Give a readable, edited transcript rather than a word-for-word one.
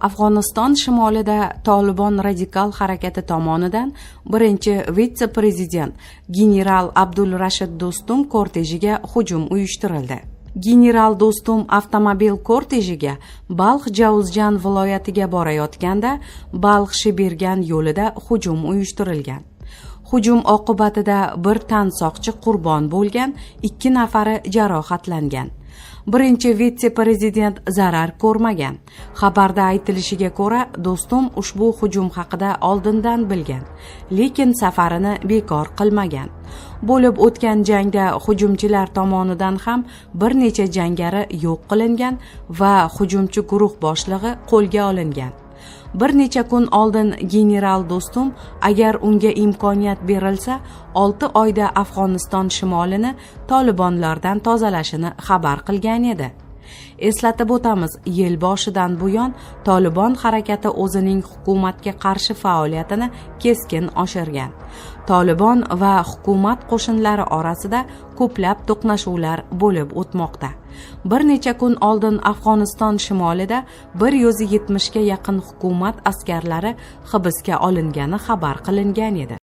Afg'oniston shimolida Tolibon radikal harakati tomonidan birinchi vitse-prezident general Abdulrashid Do'stum kortejiga hujum uyushtirildi. General Do'stum avtomobil kortejiga Balx Javuzjan viloyatiga borayotganda Balx-Shibirgan yo'lida hujum uyushtirilgan. Hujum oqibatida bir tansoqchi qurbon bo'lgan, 2 nafari jarohatlangan. Birinchi vitse-prezident zarar ko'rmagan. Xabarda aytilishiga ko'ra, Do'stum ushbu hujum haqida oldindan bilgan, lekin safarini bekor qilmagan. Bo'lib o'tgan jangda hujumchilar tomonidan ham bir necha jangari yo'q qilingan va hujumchi guruh boshlig'i qo'lga olingan. Bir necha kun oldin general Do'stum agar unga imkoniyat berilsa 6 oyda Afg'oniston shimolini Tolibonlardan tozalashini xabar qilgan edi. Eslatib o'tamiz, yil boshidan buyon Tolibon harakati o'zining hukumatga qarshi faoliyatini keskin oshirgan. Tolibon va hukumat qo'shinlari orasida ko'plab to'qnashuvlar bo'lib o'tmoqda. Bir necha kun oldin Afg'oniston shimolida 170 ga yaqin hukumat askarlari hibsga olingani xabar qilingan edi.